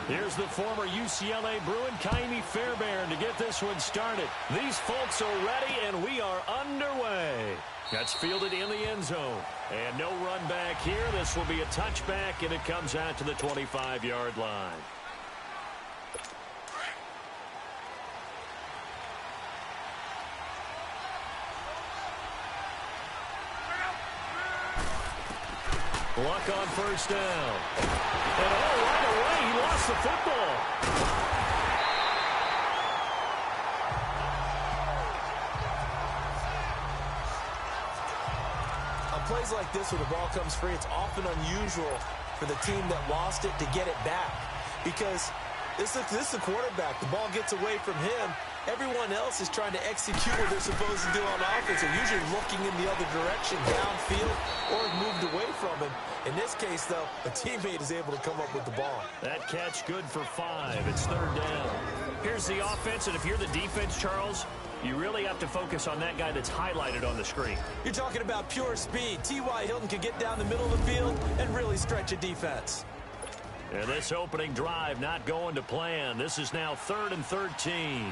Here's the former UCLA Bruin, Kaimi Fairbairn, to get this one started. These folks are ready, and we are underway. That's fielded in the end zone. And no run back here. This will be a touchback, and it comes out to the 25-yard line. Luck on first down. And right away, he lost the football. On plays like this where the ball comes free, it's often unusual for the team that lost it to get it back. Because this is the quarterback. The ball gets away from him. Everyone else is trying to execute what they're supposed to do on offense. They're usually looking in the other direction, downfield, or moved away from him. In this case, though, a teammate is able to come up with the ball. That catch good for 5. It's third down. Here's the offense, and if you're the defense, Charles, you really have to focus on that guy that's highlighted on the screen. You're talking about pure speed. T.Y. Hilton can get down the middle of the field and really stretch a defense. And this opening drive not going to plan. This is now 3rd and 13.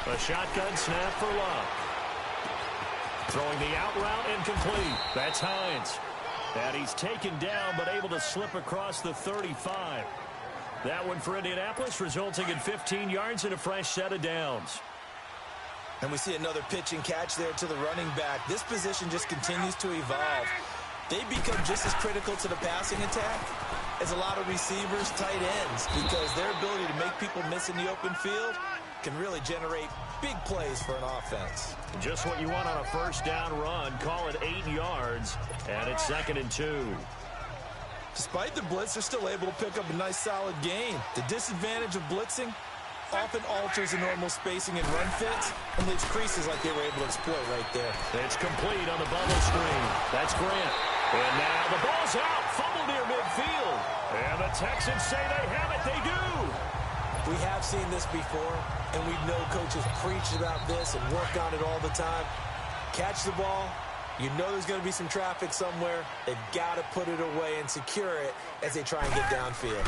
A shotgun snap for Luck. Throwing the out route incomplete. That's Hines. And he's taken down but able to slip across the 35. That one for Indianapolis, resulting in 15 yards and a fresh set of downs. And we see another pitch and catch there to the running back. This position just continues to evolve. They become just as critical to the passing attack as a lot of receivers, tight ends, because their ability to make people miss in the open field can really generate big plays for an offense. Just what you want on a first down run. Call it 8 yards, and it's 2nd and 2. Despite the blitz, they're still able to pick up a nice solid gain. The disadvantage of blitzing often alters the normal spacing and run fits and leaves creases like they were able to exploit right there. It's complete on the bubble screen. That's Grant. And now the ball's out. Fumble near midfield. And the Texans say they have it. They do. We have seen this before, and we know coaches preach about this and work on it all the time. Catch the ball. You know there's going to be some traffic somewhere. They've got to put it away and secure it as they try and get downfield.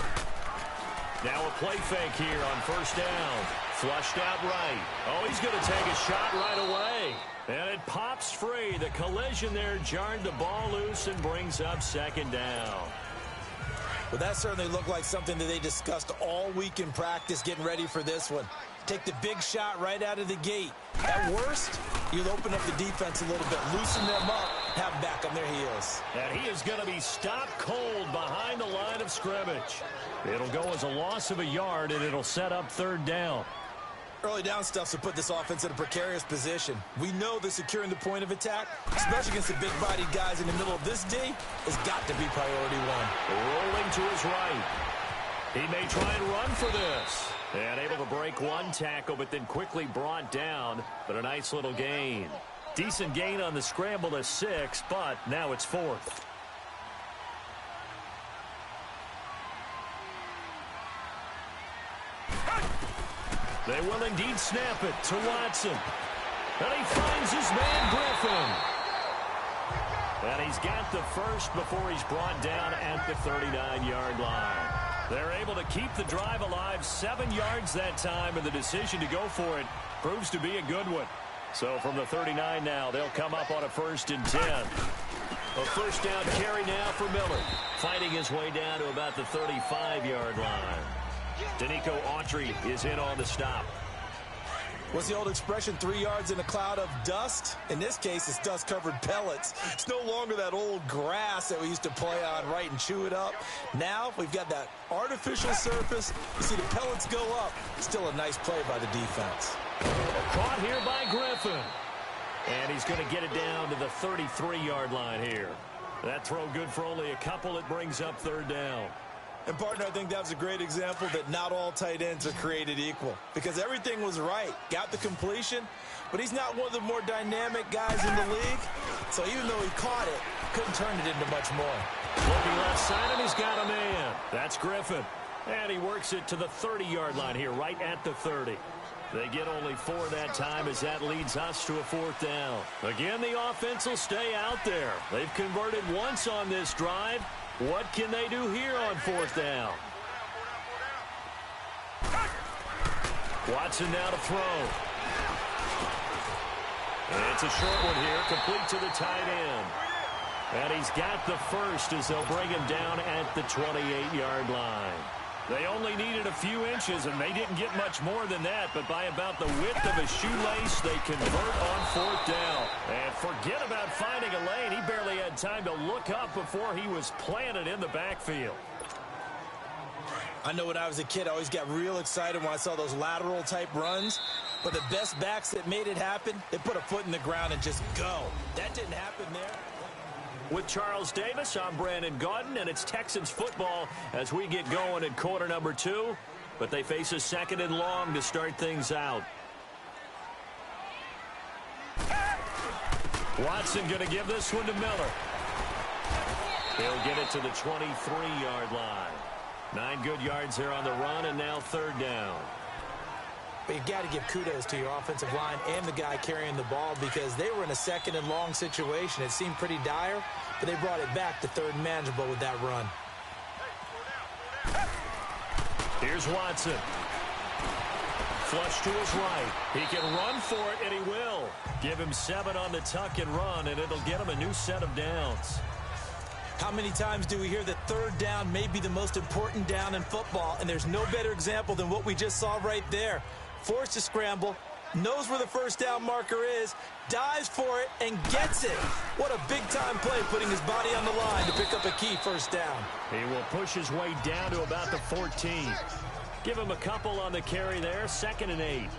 Now a play fake here on first down. Flushed out right. Oh, he's going to take a shot right away. And it pops free. The collision there jarred the ball loose and brings up 2nd down. Well, that certainly looked like something that they discussed all week in practice getting ready for this one. Take the big shot right out of the gate. At worst, you'll open up the defense a little bit, loosen them up, have them back on their heels. And he is going to be stopped cold behind the line of scrimmage. It'll go as a loss of a yard, and it'll set up 3rd down. Early down stuff to put this offense in a precarious position. We know that securing the point of attack, especially against the big-bodied guys in the middle of this D, has got to be priority 1. Rolling to his right. He may try and run for this. And able to break one tackle, but then quickly brought down. But a nice little gain. Decent gain on the scramble to 6, but now it's 4th. They will indeed snap it to Watson. And he finds his man Griffin. And he's got the first before he's brought down at the 39-yard line. They're able to keep the drive alive, 7 yards that time, and the decision to go for it proves to be a good one. So from the 39 now, they'll come up on a 1st and 10. A first down carry now for Miller, fighting his way down to about the 35-yard line. Danico Autry is in on the stop. What's the old expression, 3 yards in a cloud of dust? In this case, it's dust-covered pellets. It's no longer that old grass that we used to play on, right, and chew it up. Now we've got that artificial surface. You see the pellets go up. Still a nice play by the defense. Caught here by Griffin. And he's going to get it down to the 33-yard line here. That throw good for only a couple. It brings up 3rd down. And, partner, I think that was a great example that not all tight ends are created equal. Because everything was right. Got the completion, but he's not one of the more dynamic guys in the league. So even though he caught it, couldn't turn it into much more. Looking left side, and he's got a man. That's Griffin. And he works it to the 30-yard line here, right at the 30. They get only 4 that time as that leads us to a 4th down. Again, the offense will stay out there. They've converted once on this drive. What can they do here on 4th down? Watson now to throw. And it's a short one here, complete to the tight end. And he's got the first as they'll bring him down at the 28-yard line. They only needed a few inches, and they didn't get much more than that, but by about the width of a shoelace, they convert on 4th down. And forget about finding a lane. He barely had time to look up before he was planted in the backfield. I know when I was a kid, I always got real excited when I saw those lateral-type runs, but the best backs that made it happen, they put a foot in the ground and just go. That didn't happen there. With Charles Davis, I'm Brandon Gaudin, and it's Texans football as we get going in quarter number 2. But they face a 2nd and long to start things out. Watson going to give this one to Miller. He'll get it to the 23-yard line. 9 good yards there on the run, and now 3rd down. But you've got to give kudos to your offensive line and the guy carrying the ball because they were in a 2nd and long situation. It seemed pretty dire, but they brought it back to 3rd and manageable with that run. Here's Watson. Flush to his right. He can run for it, and he will. Give him 7 on the tuck and run, and it'll get him a new set of downs. How many times do we hear that 3rd down may be the most important down in football, and there's no better example than what we just saw right there. Forced to scramble, knows where the 1st down marker is, dives for it, and gets it. What a big-time play, putting his body on the line to pick up a key 1st down. He will push his way down to about the 14. Give him a couple on the carry there, 2nd and 8.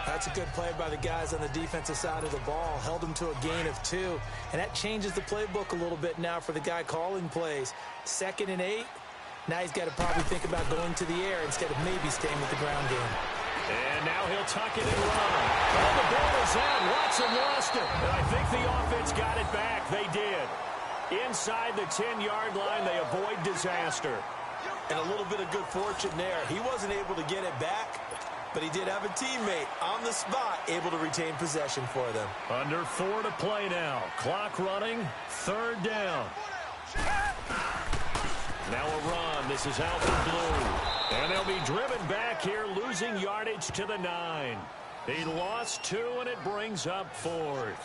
That's a good play by the guys on the defensive side of the ball. Held him to a gain of 2, and that changes the playbook a little bit now for the guy calling plays. 2nd and 8. Now he's got to probably think about going to the air instead of maybe staying with the ground game. And now he'll tuck it and run. Oh, the ball is out. Watson lost it. And I think the offense got it back. They did. Inside the 10-yard line, they avoid disaster. And a little bit of good fortune there. He wasn't able to get it back, but he did have a teammate on the spot able to retain possession for them. Under 4 to play now. Clock running. 3rd down. Now a run. This is out for Blue. And they'll be driven back here, losing yardage to the 9. He lost 2, and it brings up 4th.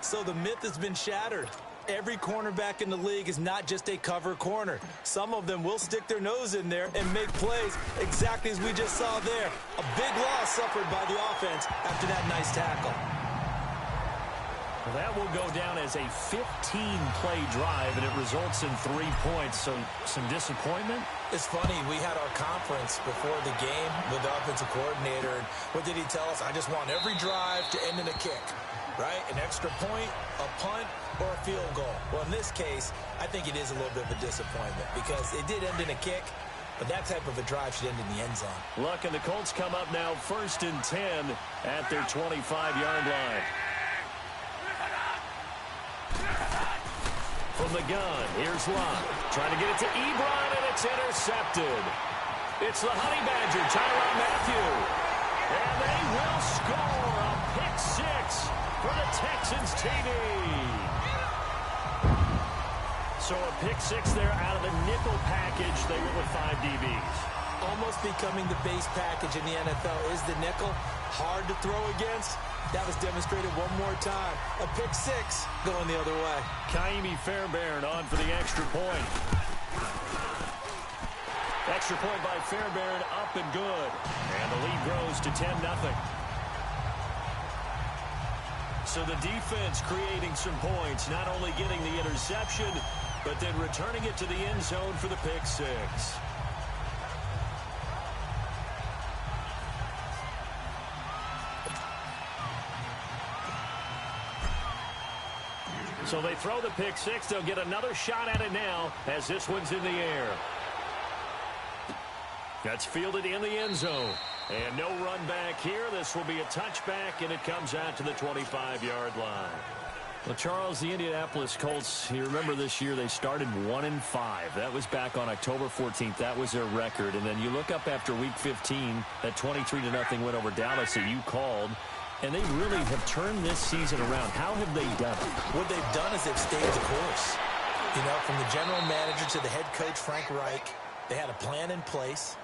So the myth has been shattered. Every cornerback in the league is not just a cover corner. Some of them will stick their nose in there and make plays exactly as we just saw there. A big loss suffered by the offense after that nice tackle. Well, that will go down as a 15-play drive, and it results in 3 points. So some disappointment? It's funny, we had our conference before the game with the offensive coordinator, and what did he tell us? I just want every drive to end in a kick, right? An extra point, a punt, or a field goal. Well, in this case, I think it is a little bit of a disappointment because it did end in a kick, but that type of a drive should end in the end zone. Luck, and the Colts come up now 1st and 10 at their 25-yard line. From the gun, here's Luck. Trying to get it to Ebron, and it's intercepted. It's the Honey Badger, Tyrann Mathieu. And they will score a pick 6 for the Texans TD. So a pick 6 there out of the nickel package. They went with 5 DBs. Almost becoming the base package in the NFL is the nickel. Hard to throw against. That was demonstrated one more time. A pick 6 going the other way. Kaimi Fairbairn on for the extra point. Extra point by Fairbairn, up and good. And the lead grows to 10-0. So the defense creating some points, not only getting the interception, but then returning it to the end zone for the pick 6. So they throw the pick 6. They'll get another shot at it now as this one's in the air. That's fielded in the end zone. And no run back here. This will be a touchback, and it comes out to the 25-yard line. Well, Charles, the Indianapolis Colts, you remember this year they started 1-5. That was back on October 14th. That was their record. And then you look up after Week 15, that 23-0 win over Dallas that you called, and they really have turned this season around. How have they done it? What they've done is they've stayed the course. You know, from the general manager to the head coach, Frank Reich, they had a plan in place.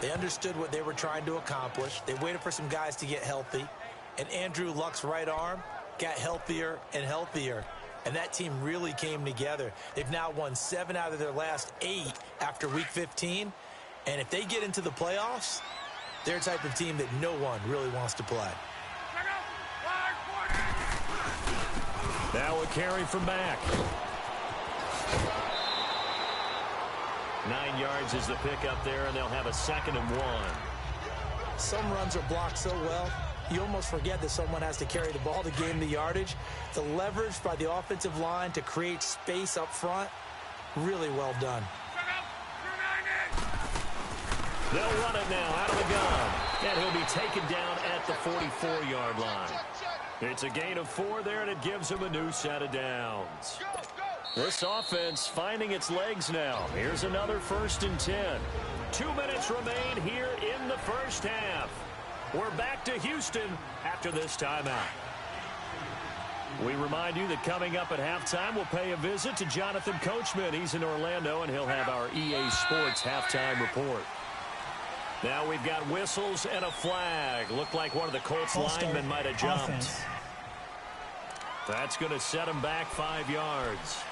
They understood what they were trying to accomplish. They waited for some guys to get healthy. And Andrew Luck's right arm got healthier and healthier, and that team really came together. They've now won 7 out of their last 8 after Week 15, and if they get into the playoffs, they're a type of team that no one really wants to play. Now a carry from back. 9 yards is the pickup there, and they'll have a 2nd and 1. Some runs are blocked so well, you almost forget that someone has to carry the ball to gain the yardage. The leverage by the offensive line to create space up front, really well done. They'll run it now out of the gun, and he'll be taken down at the 44-yard line. It's a gain of 4 there, and it gives him a new set of downs. This offense finding its legs now. Here's another 1st and 10. 2 minutes remain here in the first half. We're back to Houston after this timeout. We remind you that coming up at halftime, we'll pay a visit to Jonathan Coachman. He's in Orlando, and he'll have our EA Sports halftime report. Now we've got whistles and a flag. Looked like one of the Colts linemen might have jumped. Offense. That's going to set him back 5 yards.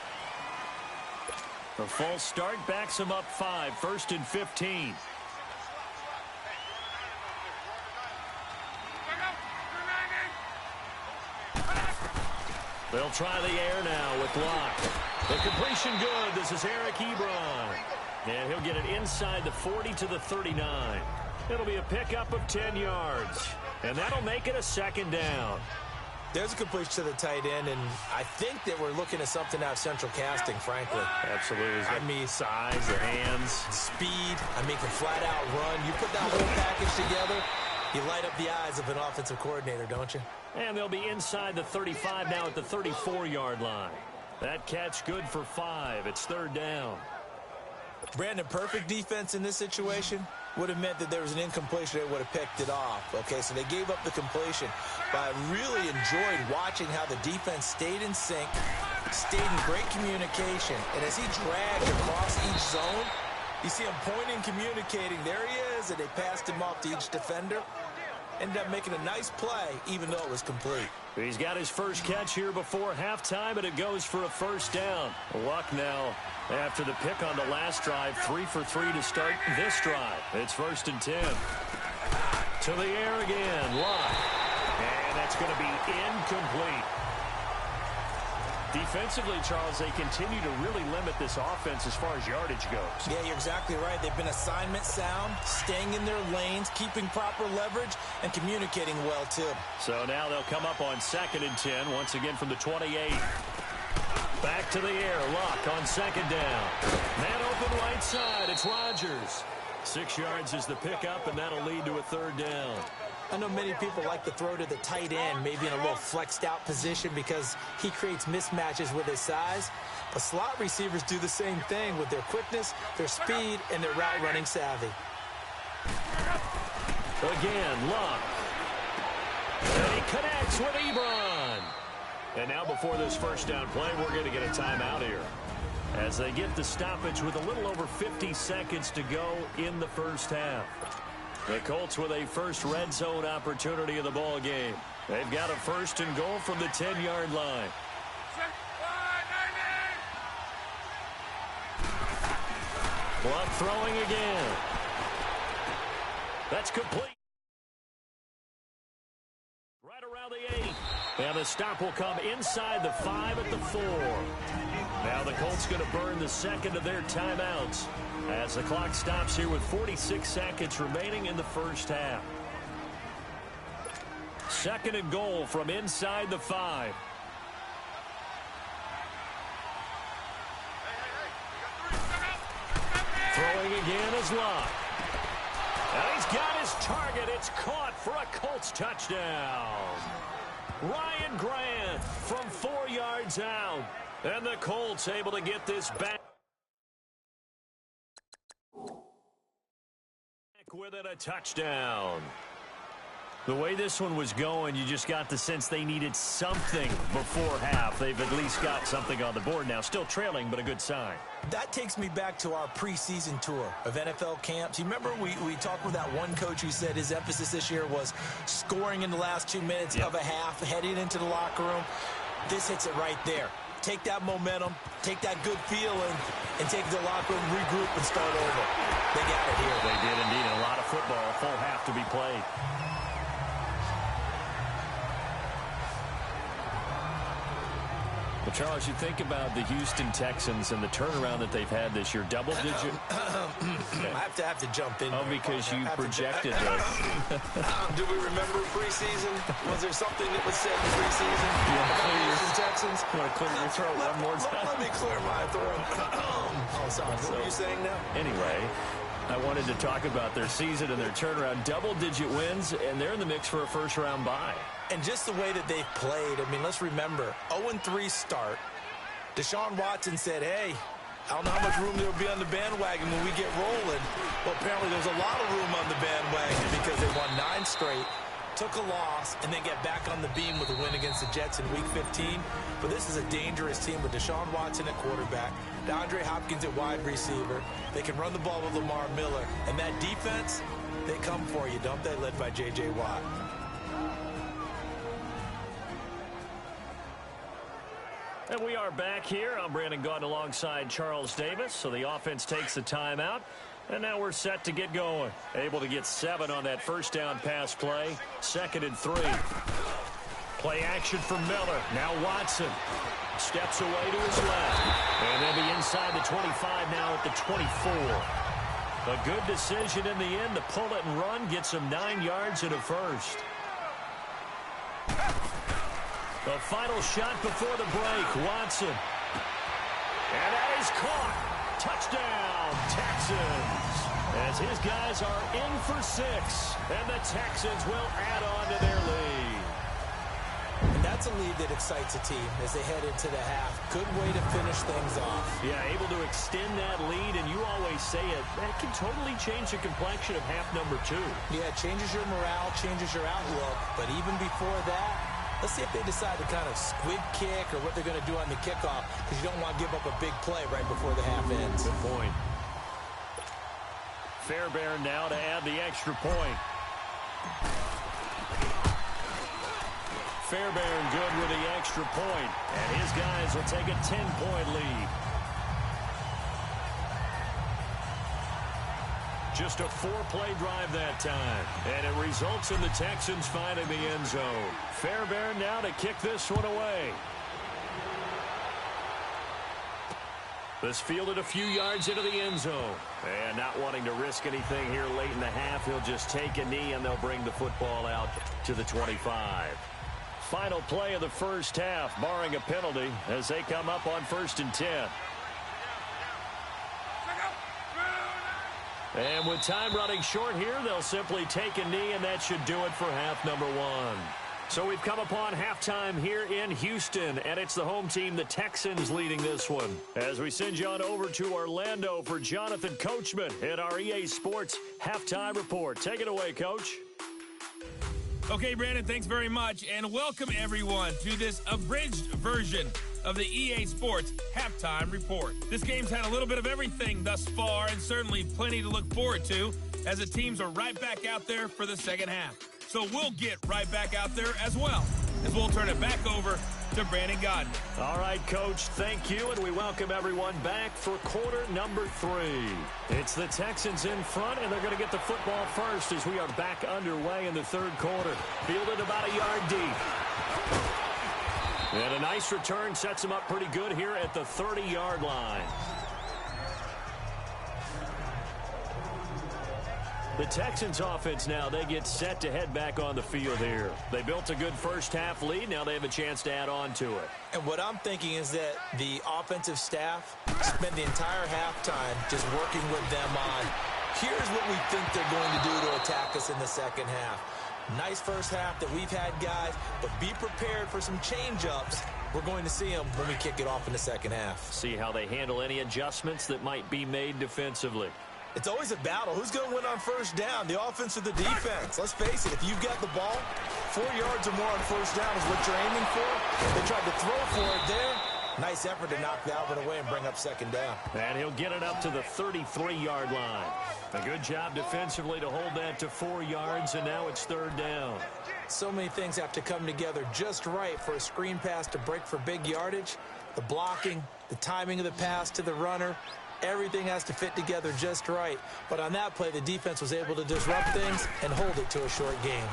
The false start backs him up 5, 1st and 15. They'll try the air now with Locke. The completion good. This is Eric Ebron. And he'll get it inside the 40 to the 39. It'll be a pickup of 10 yards. And that'll make it a 2nd down. There's a completion to the tight end, and I think that we're looking at something out of central casting, frankly. Absolutely. I mean, size, the hands. Speed. I mean, can flat out run. You put that whole package together, you light up the eyes of an offensive coordinator, don't you? And they'll be inside the 35 now at the 34-yard line. That catch good for 5. It's 3rd down. Brandon, perfect defense in this situation would have meant that there was an incompletion that would have picked it off. Okay, so they gave up the completion. But I really enjoyed watching how the defense stayed in sync, stayed in great communication. And as he dragged across each zone, you see him pointing, communicating. There he is, and they passed him off to each defender. Ended up making a nice play, even though it was complete. He's got his first catch here before halftime, and it goes for a 1st down. Luck now, after the pick on the last drive, 3 for 3 to start this drive. It's 1st and 10. To the air again, Luck. And that's going to be incomplete. Defensively, Charles, they continue to really limit this offense as far as yardage goes. Yeah, you're exactly right. They've been assignment sound, staying in their lanes, keeping proper leverage, and communicating well, too. So now they'll come up on 2nd and 10, once again from the 28. Back to the air, Luck on 2nd down. Man open right side, it's Rodgers. 6 yards is the pickup, and that'll lead to a 3rd down. I know many people like to throw to the tight end, maybe in a little flexed out position because he creates mismatches with his size. But slot receivers do the same thing with their quickness, their speed, and their route running savvy. Again, Luck. And he connects with Ebron. And now before this 1st down play, we're going to get a timeout here, as they get the stoppage with a little over 50 seconds to go in the first half. The Colts with a first red zone opportunity in the ball game. They've got a 1st and goal from the 10-yard line. Luck throwing again. That's complete. Right around the 8. And the stop will come inside the 5 at the 4. Now the Colts going to burn the 2nd of their timeouts as the clock stops here with 46 seconds remaining in the first half. 2nd and goal from inside the 5. Throwing again is Luck. And he's got his target. It's caught for a Colts touchdown. Ryan Grant from 4 yards out. And the Colts able to get this back with it, a touchdown. The way this one was going, you just got the sense they needed something before half. They've at least got something on the board now. Still trailing, but a good sign. That takes me back to our preseason tour of NFL camps. You remember we talked with that one coach who said his emphasis this year was scoring in the last 2 minutes of a half, heading into the locker room. This hits it right there. Take that momentum, take that good feeling, and take the locker room, regroup, and start over. They got it here. They did indeed. A lot of football, a full half to be played. Well, Charles, you think about the Houston Texans and the turnaround that they've had this year, double-digit. I have to jump in. Oh, because you projected this. Do we remember preseason? Was there something that was said in preseason? Houston Texans? You want to clear your throat one more time? Let me clear my throat. Oh, sorry. What were you saying now? Anyway, I wanted to talk about their season and their turnaround. Double-digit wins, and they're in the mix for a first-round bye. And just the way that they've played, I mean, let's remember, 0-3 start. Deshaun Watson said, hey, I don't know how much room there will be on the bandwagon when we get rolling. Well, apparently there's a lot of room on the bandwagon because they won 9 straight, took a loss, and then get back on the beam with a win against the Jets in Week 15. But this is a dangerous team with Deshaun Watson at quarterback, DeAndre Hopkins at wide receiver. They can run the ball with Lamar Miller. And that defense, they come for you, don't they, led by J.J. Watt. And we are back here. I'm Brandon Gaudin alongside Charles Davis. So the offense takes the timeout. And now we're set to get going. Able to get 7 on that first down pass play. 2nd and 3. Play action for Miller. Now Watson steps away to his left. And they'll be inside the 25 now at the 24. A good decision in the end to pull it and run. Gets him 9 yards and a first. The final shot before the break, Watson. And that is caught. Touchdown, Texans. As his guys are in for 6. And the Texans will add on to their lead. And that's a lead that excites a team as they head into the half. Good way to finish things off. Yeah, able to extend that lead, and you always say it, that can totally change the complexion of half number 2. Yeah, it changes your morale, changes your outlook. But even before that, let's see if they decide to kind of squib kick or what they're going to do on the kickoff, because you don't want to give up a big play right before the half ends. Good point. Fairbairn now to add the extra point. Fairbairn good with the extra point, and his guys will take a 10-point lead. Just a 4-play drive that time, and it results in the Texans finding the end zone. Fairbairn now to kick this one away. This fielded a few yards into the end zone, and not wanting to risk anything here late in the half, he'll just take a knee, and they'll bring the football out to the 25. Final play of the first half, barring a penalty, as they come up on 1st and 10. And with time running short here, they'll simply take a knee, and that should do it for half number 1. So we've come upon halftime here in Houston, and it's the home team, the Texans, leading this one. As we send you on over to Orlando for Jonathan Coachman at our EA Sports Halftime Report. Take it away, Coach. Okay, Brandon, thanks very much, and welcome everyone to this abridged version of the EA Sports Halftime Report. This game's had a little bit of everything thus far, and certainly plenty to look forward to, as the teams are right back out there for the second half. So we'll get right back out there as well, as we'll turn it back over to Brandon Gaudin. All right, Coach, thank you, and we welcome everyone back for quarter number 3. It's the Texans in front, and they're going to get the football first as we are back underway in the 3rd quarter. Fielded about a yard deep. And a nice return sets them up pretty good here at the 30-yard line. The Texans offense now, they get set to head back on the field here. They built a good first half lead. Now they have a chance to add on to it. And what I'm thinking is that the offensive staff spent the entire halftime just working with them on, here's what we think they're going to do to attack us in the second half. Nice first half that we've had, guys, but be prepared for some change-ups. We're going to see them when we kick it off in the second half. See how they handle any adjustments that might be made defensively. It's always a battle. Who's going to win on first down, the offense or the defense? Let's face it, if you've got the ball, 4 yards or more on first down is what you're aiming for. They tried to throw for it there. Nice effort to knock that one away and bring up second down. And he'll get it up to the 33-yard line. A good job defensively to hold that to 4 yards, and now it's third down. So many things have to come together just right for a screen pass to break for big yardage. The blocking, the timing of the pass to the runner, everything has to fit together just right. But on that play, the defense was able to disrupt things and hold it to a short game.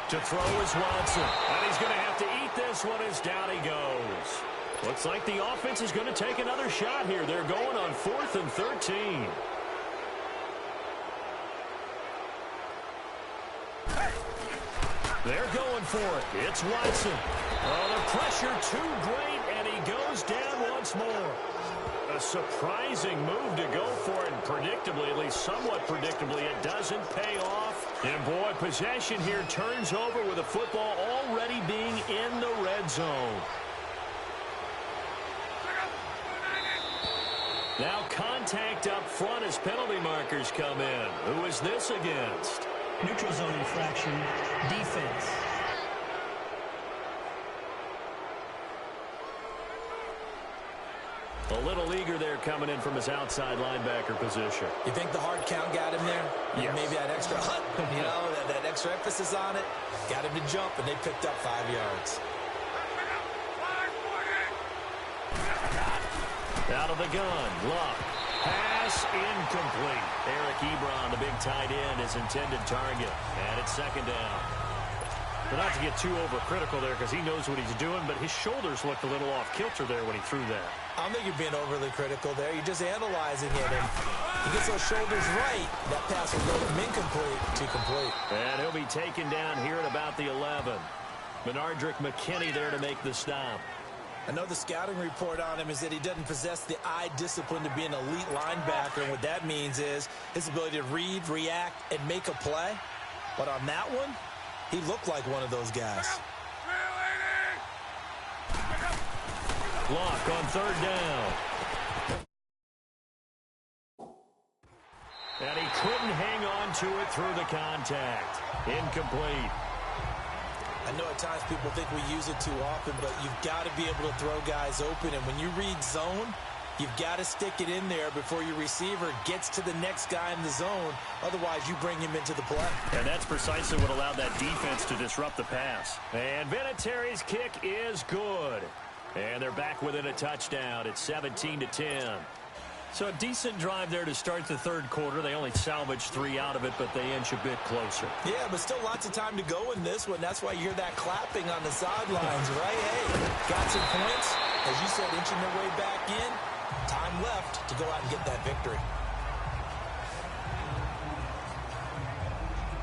To throw is Watson, and he's going to have to eat this one as down he goes. Looks like the offense is going to take another shot here. They're going on 4th and 13. They're going for it. It's Watson. Oh, the pressure too great, and he goes down once more. A surprising move to go for it, and predictably, at least somewhat predictably, it doesn't pay off. And boy, possession here turns over with the football already being in the red zone. Now contact up front as penalty markers come in. Who is this against? Neutral zone infraction, defense. A little eager there coming in from his outside linebacker position. You think the hard count got him there? Yes. Maybe that extra that extra emphasis on it got him to jump, and they picked up 5 yards. Out of the gun, Luck. Pass incomplete. Eric Ebron, the big tight end, is intended target. And it's second down. But not to get too overcritical there because he knows what he's doing, but his shoulders looked a little off kilter there when he threw that. I don't think you're being overly critical there. You're just analyzing it. And he gets those shoulders right. That pass will go from incomplete to complete. And he'll be taken down here at about the 11. Benardrick McKinney there to make the stop. I know the scouting report on him is that he doesn't possess the eye discipline to be an elite linebacker. And what that means is his ability to read, react, and make a play. But on that one, he looked like one of those guys. Block on third down. And he couldn't hang on to it through the contact. Incomplete. I know at times people think we use it too often, but you've got to be able to throw guys open. And when you read zone, you've got to stick it in there before your receiver gets to the next guy in the zone. Otherwise, you bring him into the play. And that's precisely what allowed that defense to disrupt the pass. And Vinatieri's kick is good. And they're back within a touchdown. It's 17-10. So a decent drive there to start the third quarter. They only salvaged 3 out of it, but they inch a bit closer. Yeah, but still lots of time to go in this one. That's why you hear that clapping on the sidelines, right? Hey, got some points. As you said, inching their way back in. Time left to go out and get that victory.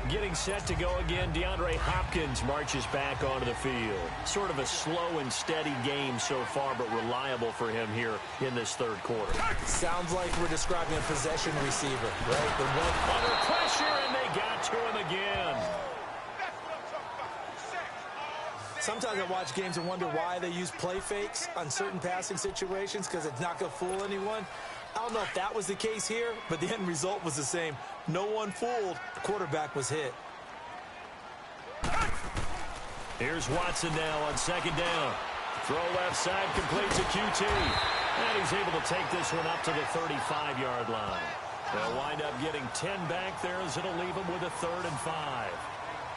Getting set to go again, DeAndre Hopkins marches back onto the field. Sort of a slow and steady game so far, but reliable for him here in this third quarter. Sounds like we're describing a possession receiver, right? The one under pressure, and they got to him again. Sometimes I watch games and wonder why they use play fakes on certain passing situations because it's not going to fool anyone. I don't know if that was the case here, but the end result was the same. No one fooled. The quarterback was hit. Here's Watson now on second down. Throw left side, complete to QT. And he's able to take this one up to the 35-yard line. They'll wind up getting 10 back there as it'll leave them with a 3rd and 5.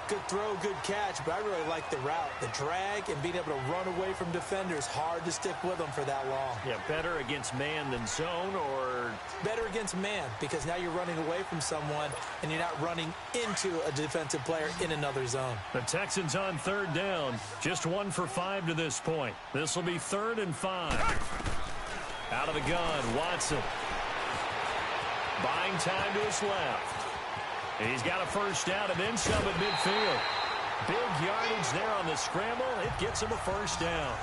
Good throw, good catch, but I really like the route. The drag and being able to run away from defenders, hard to stick with them for that long. Yeah, better against man than zone, or? Better against man, because now you're running away from someone and you're not running into a defensive player in another zone. The Texans on third down, just 1 for 5 to this point. This will be 3rd and 5. Out of the gun, Watson. Buying time to his left. He's got a first down and then some at midfield. Big yardage there on the scramble. It gets him a first down.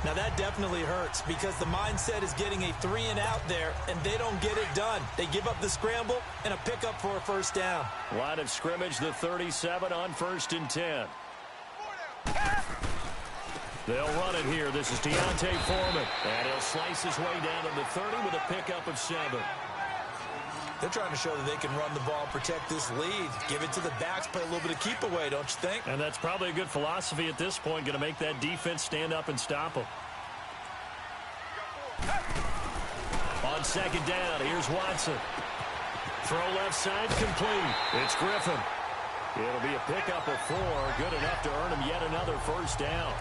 Now that definitely hurts because the mindset is getting a 3-and-out there, and they don't get it done. They give up the scramble and a pickup for a first down. Line of scrimmage, the 37 on 1st and 10. They'll run it here. This is Deontay Foreman. And he'll slice his way down to the 30 with a pickup of 7. They're trying to show that they can run the ball, protect this lead, give it to the backs, play a little bit of keep away, don't you think? And that's probably a good philosophy at this point, going to make that defense stand up and stop them. On 2nd down, here's Watson. Throw left side, complete. It's Griffin. It'll be a pickup of 4, good enough to earn him yet another first down.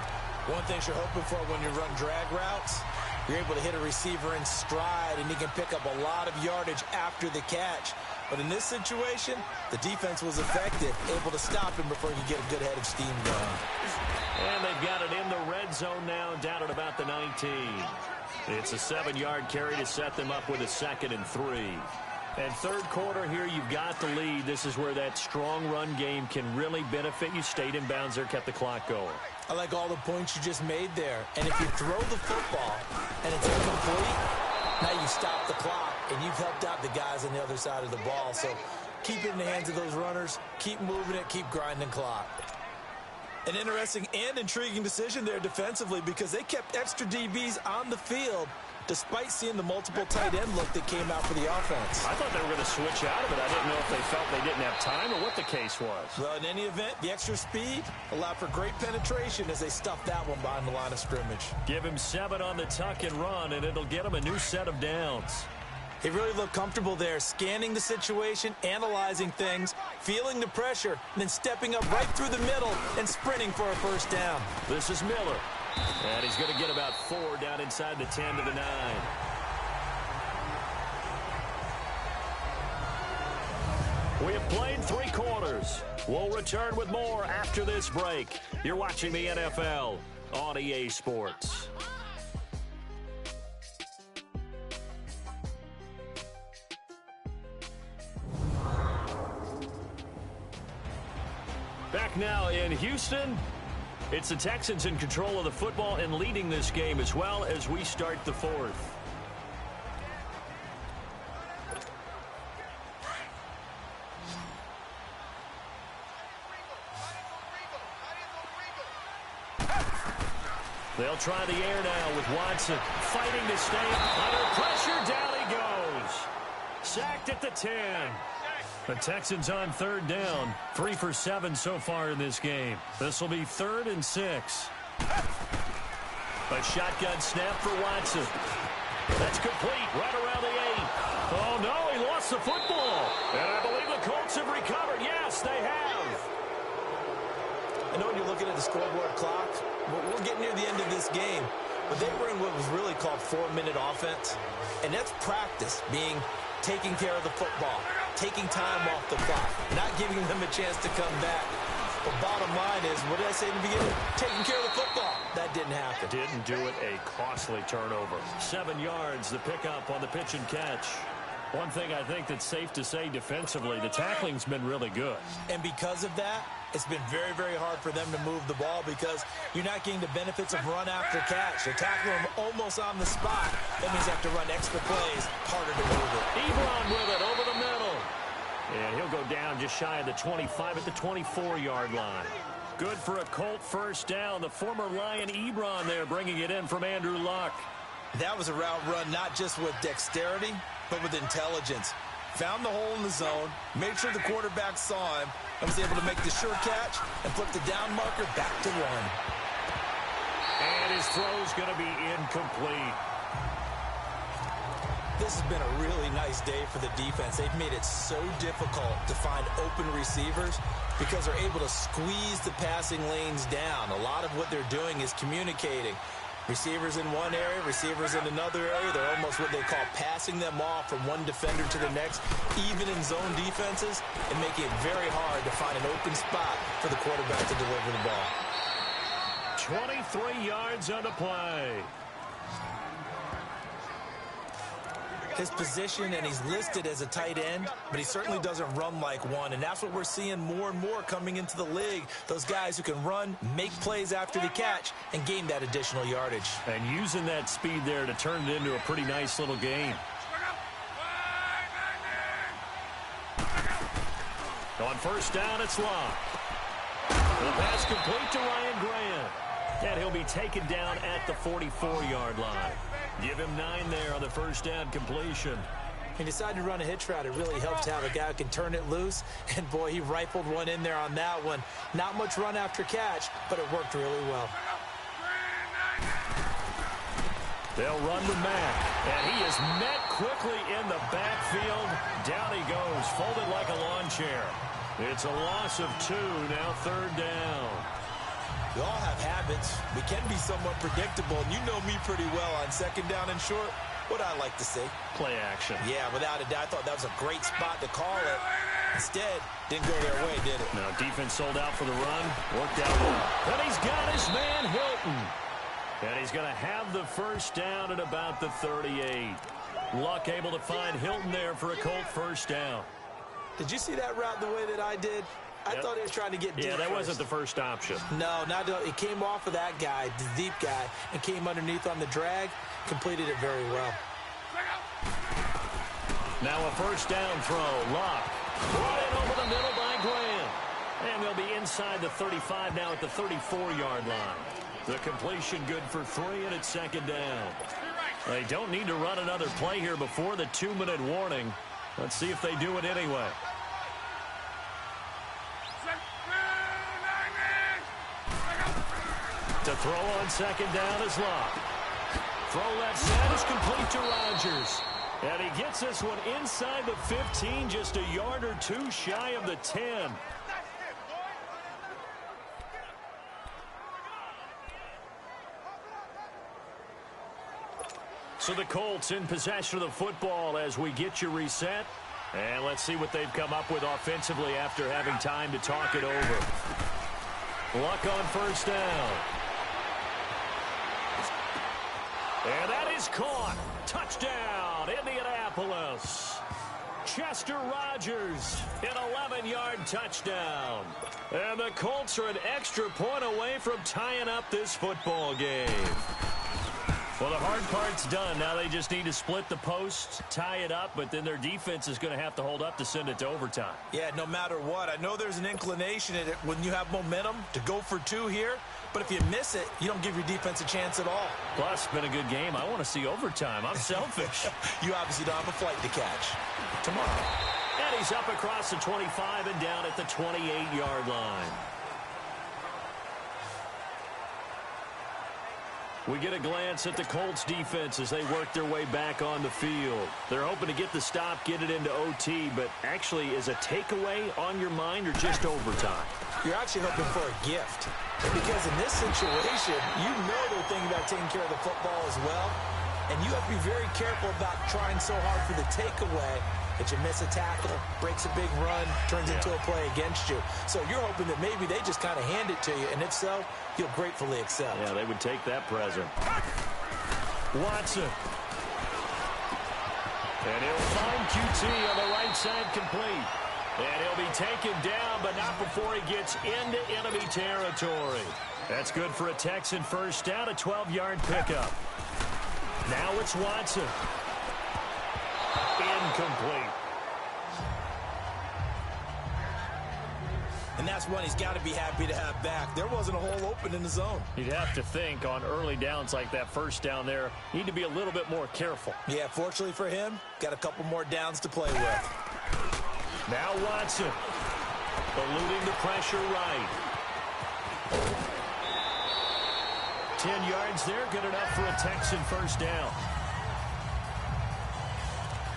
One thing you're hoping for when you run drag routes, you're able to hit a receiver in stride, and he can pick up a lot of yardage after the catch. But in this situation, the defense was effective, able to stop him before he could get a good head of steam going. And they've got it in the red zone now, down at about the 19. It's a 7-yard carry to set them up with a 2nd and 3. And 3rd quarter here, you've got the lead. This is where that strong run game can really benefit you. Stayed in bounds there, kept the clock going. I like all the points you just made there. And if you throw the football and it's incomplete, now you stop the clock and you've helped out the guys on the other side of the ball. So keep it in the hands of those runners, keep moving it, keep grinding clock. An interesting and intriguing decision there defensively because they kept extra DBs on the field despite seeing the multiple tight end look that came out for the offense. I thought they were going to switch out of it. I didn't know if they felt they didn't have time or what the case was. Well, in any event, the extra speed allowed for great penetration as they stuffed that one behind the line of scrimmage. Give him 7 on the tuck and run, and it'll get him a new set of downs. They really look comfortable there, scanning the situation, analyzing things, feeling the pressure, and then stepping up right through the middle and sprinting for a first down. This is Miller. And he's going to get about 4 down inside the 10 to the 9. We have played 3 quarters. We'll return with more after this break. You're watching the NFL on EA Sports. Back now in Houston. It's the Texans in control of the football and leading this game as well as we start the 4th. They'll try the air now with Watson fighting to stay under pressure. Down he goes. Sacked at the 10. The Texans on 3rd down. 3 for 7 so far in this game. This will be 3rd and 6. A shotgun snap for Watson. That's complete right around the 8. Oh, no, he lost the football. And I believe the Colts have recovered. Yes, they have. I know when you're looking at the scoreboard clock, we're getting near the end of this game. But they were in what was really called 4-minute offense. And that's practice, being taking care of the football, taking time off the clock, not giving them a chance to come back. But bottom line is, what did I say in the beginning? Taking care of the football. That didn't happen. Didn't do it. A costly turnover. 7 yards, the pickup on the pitch and catch. One thing I think that's safe to say defensively, the tackling's been really good. And because of that, it's been very, very hard for them to move the ball because you're not getting the benefits of run after catch. They're tackling them almost on the spot. That means they have to run extra plays, harder to move it. Ebron with it over the middle. And he'll go down just shy of the 25 at the 24-yard line. Good for a Colt first down. The former Lion Ebron there bringing it in from Andrew Luck. That was a route run not just with dexterity, but with intelligence. Found the hole in the zone, made sure the quarterback saw him, and was able to make the sure catch and flip the down marker back to 1. And his throw's going to be incomplete. This has been a really nice day for the defense. They've made it so difficult to find open receivers because they're able to squeeze the passing lanes down. A lot of what they're doing is communicating. Receivers in one area, receivers in another area. They're almost what they call passing them off from one defender to the next, even in zone defenses, and making it very hard to find an open spot for the quarterback to deliver the ball. 23 yards on the play. His position, and he's listed as a tight end, but he certainly doesn't run like one, and that's what we're seeing more and more coming into the league. Those guys who can run, make plays after the catch, and gain that additional yardage. And using that speed there to turn it into a pretty nice little game. On first down, it's Locke. The pass complete to Ryan Grant. And he'll be taken down at the 44-yard line. Give him 9 there on the first down completion. He decided to run a hitch route. It really helps to have a guy who can turn it loose. And, boy, he rifled one in there on that one. Not much run after catch, but it worked really well. They'll run to Mack. And he is met quickly in the backfield. Down he goes, folded like a lawn chair. It's a loss of 2, now third down. We all have habits. We can be somewhat predictable, and you know me pretty well on second down and short. What I like to see? Play action. Yeah, without a doubt. I thought that was a great spot to call it. Instead, didn't go their way, did it? No, defense sold out for the run. Worked out well. And he's got his man, Hilton. And he's going to have the first down at about the 38. Luck able to find Hilton there for a Colt first down. Did you see that route the way that I did? I thought he was trying to get deep. Yeah, that first. wasn't the first option. No, not at all. It came off of that guy, the deep guy, and came underneath on the drag. Completed it very well. Now a first down throw. Locke. Brought in over the middle by Graham. And they'll be inside the 35 now at the 34-yard line. The completion good for 3, and it's second down. They don't need to run another play here before the 2-minute warning. Let's see if they do it anyway. To throw on second down is Locke. Throw left side is complete to Rodgers. And he gets this one inside the 15, just a yard or 2 shy of the 10. So the Colts in possession of the football as we get you reset. And let's see what they've come up with offensively after having time to talk it over. Luck on first down. And that is caught. Touchdown, Indianapolis. Chester Rogers, an 11-yard touchdown. And the Colts are an extra point away from tying up this football game. Well, the hard part's done. Now they just need to split the posts, tie it up, but then their defense is going to have to hold up to send it to overtime. Yeah, no matter what. I know there's an inclination in it when you have momentum to go for 2 here, but if you miss it, you don't give your defense a chance at all. Plus, it's been a good game. I want to see overtime. I'm selfish. You obviously don't have a flight to catch. Tomorrow. And he's up across the 25 and down at the 28-yard line. We get a glance at the Colts defense as they work their way back on the field. They're hoping to get the stop, get it into OT, but actually is a takeaway on your mind or just overtime? You're actually hoping for a gift. Because in this situation, you know they're thinking about taking care of the football as well. And you have to be very careful about trying so hard for the takeaway that you miss a tackle, breaks a big run, turns into a play against you. So you're hoping that maybe they just kind of hand it to you, and if so, you'll gratefully accept. Yeah, they would take that present. Watson. And he'll find QT on the right side complete. And he'll be taken down, but not before he gets into enemy territory. That's good for a Texan first down, a 12-yard pickup. Now it's Watson. Incomplete. And that's one he's got to be happy to have back. There wasn't a hole open in the zone. You'd have to think on early downs like that first down there, need to be a little bit more careful. Yeah, fortunately for him, got a couple more downs to play with. Now Watson, eluding the pressure right. 10 yards there, good enough for a Texan first down.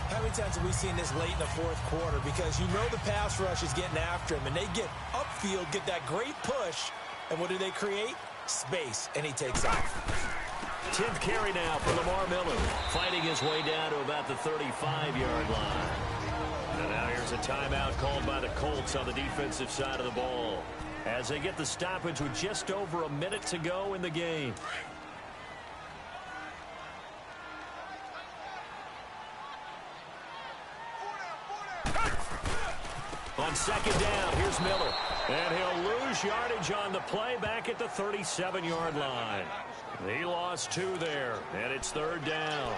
How many times have we seen this late in the fourth quarter? Because you know the pass rush is getting after him, and they get upfield, get that great push, and what do they create? Space, and he takes off. 10th carry now for Lamar Miller, fighting his way down to about the 35-yard line. And now here's a timeout called by the Colts on the defensive side of the ball as they get the stoppage with just over a minute to go in the game. on second down. Here's Miller. And he'll lose yardage on the play back at the 37-yard line. He lost 2 there, and it's third down.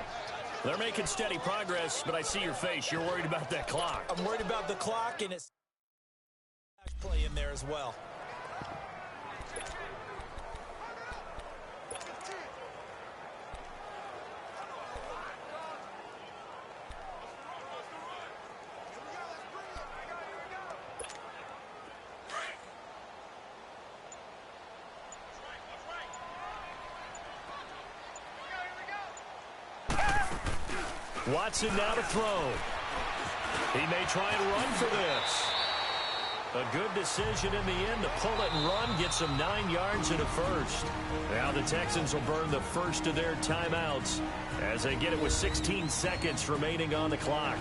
They're making steady progress, but I see your face. You're worried about that clock. I'm worried about the clock, and it's play in there as well. Watson now to throw. He may try and run for this. A good decision in the end to pull it and run. Gets him 9 yards and a first. Now the Texans will burn the first of their timeouts as they get it with 16 seconds remaining on the clock.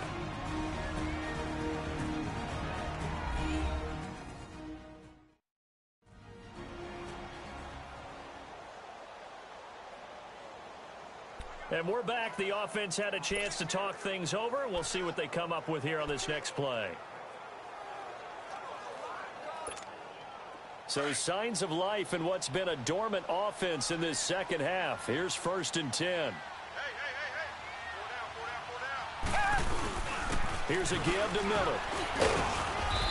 And we're back. The offense had a chance to talk things over. We'll see what they come up with here on this next play. So signs of life in what's been a dormant offense in this second half. Here's 1st and 10. Here's a give to Miller.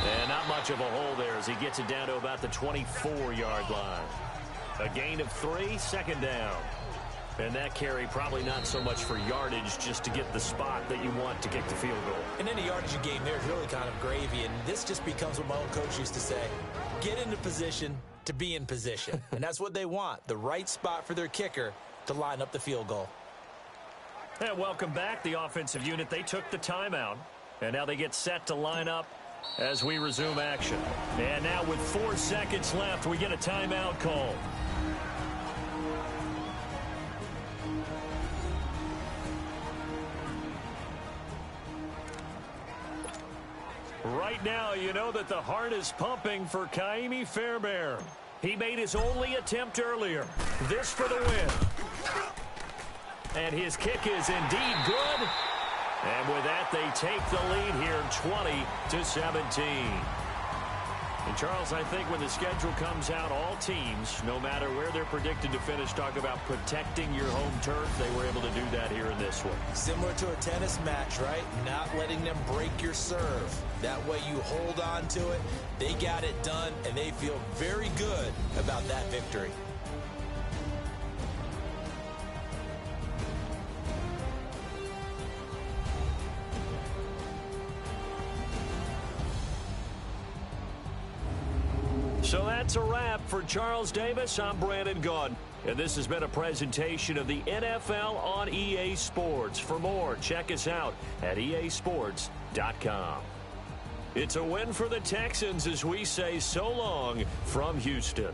And not much of a hole there as he gets it down to about the 24-yard line. A gain of 3, second down. And that carry probably not so much for yardage, just to get the spot that you want to kick the field goal. And any yardage you gain there is really kind of gravy, and this just becomes what my own coach used to say. Get into position to be in position. And that's what they want, the right spot for their kicker to line up the field goal. And welcome back, the offensive unit. They took the timeout, and now they get set to line up as we resume action. And now with 4 seconds left, we get a timeout call. Right now, you know that the heart is pumping for Kaimi Fairbairn. He made his only attempt earlier. This for the win. And his kick is indeed good. And with that, they take the lead here 20-17. And Charles, I think when the schedule comes out, all teams, no matter where they're predicted to finish, talk about protecting your home turf. They were able to do that here in this one. Similar to a tennis match, right? Not letting them break your serve. That way you hold on to it. They got it done, and they feel very good about that victory. So that's a wrap for Charles Davis. I'm Brandon Gaudin, and this has been a presentation of the NFL on EA Sports. For more, check us out at easports.com. It's a win for the Texans as we say so long from Houston.